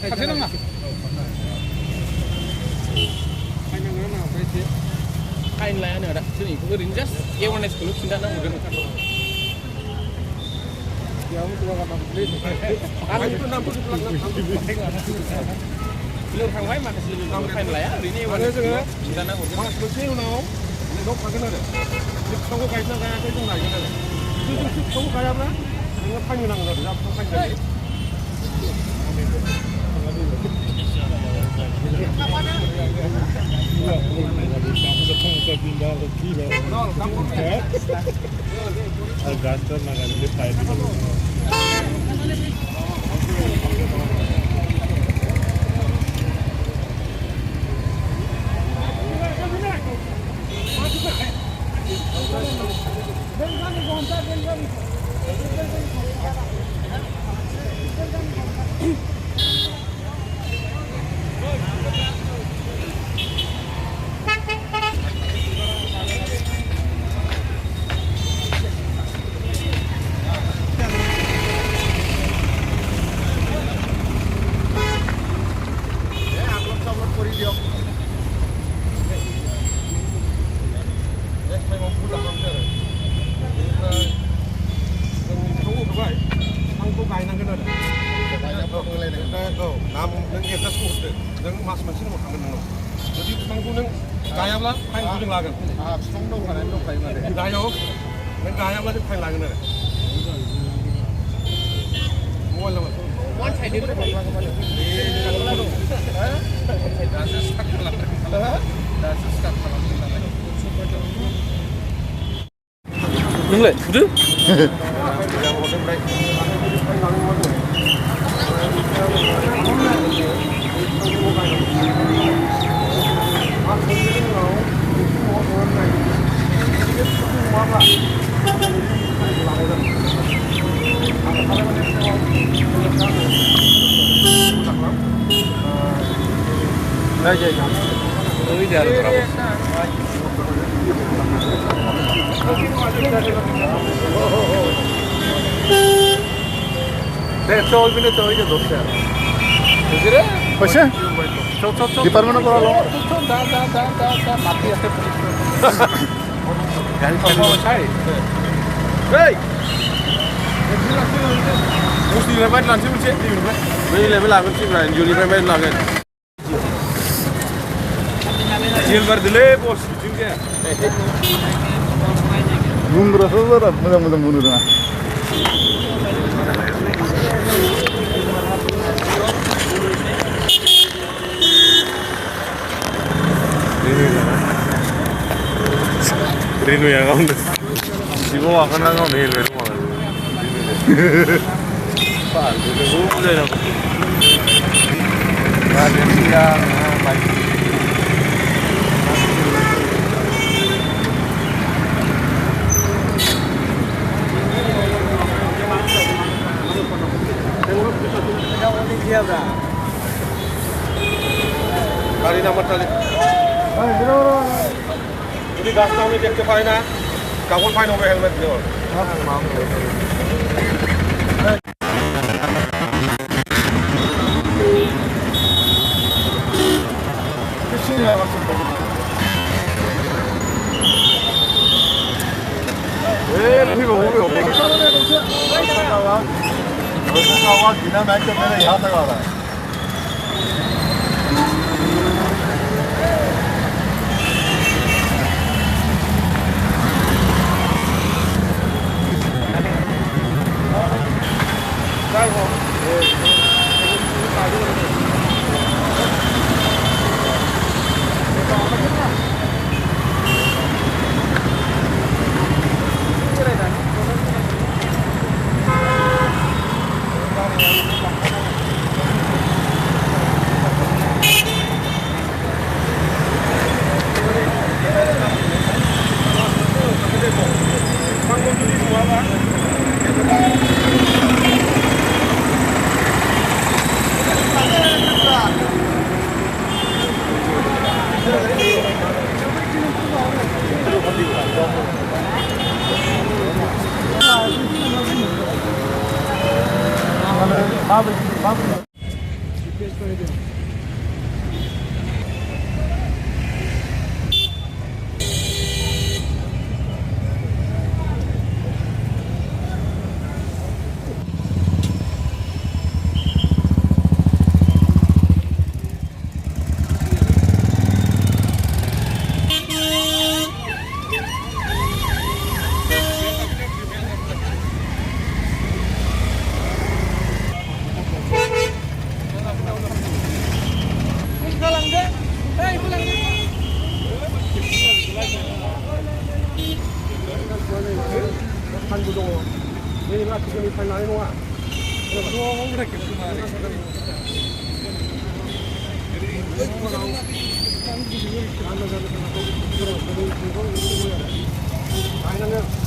खाथि नाङा फाइन लायानो दा जोंनिखौ ओरैनो जास्ट एवारनेसखौल' खिन्थाना हरगोन थांबाय माखासे लोगोफोर फाइन लाया ओरैनो एवारनेसखौ खिन्थाना हरगोन मास मोनसे उनाव नोंनाव थागोन आरो बिफांखौ गायना गायाखै जों नायगोन आरो जुदि बिफांखौ गायाब्ला नोङो फाइन होनांगोन आरो जा बिफां फाइन जायो मास मोनसे उनाव थांगोन नोंनाव जुदि बिफांखौ नों गायाब्ला फाइनखौ जों लागोन बिफां दंखानानै दंखायो माने गायाव नों गायाब्ला जों फाइन लागोन आरो मबाइल नाम्बार वान साइडेड दासो स्टार्ट खालामदों नालाय नोंलाय बुदो पैसे डिपार्टमेंट को मोजां बुंनो रोङा Rino yang kamu si bawa kan nggak mehel beru makan. Pak, itu boleh nak. Ada siang, pagi. Kali nama tali. যদি গাছটা আমি দেখতে পাই না তখন ফাইন হবে হেলমেট দেওয়ার बिना मैच तो मेरा यहाँ तक आ रहा है फानबो दङ जेनेबा आथिखालनि फाननाय नङा गायनांगोन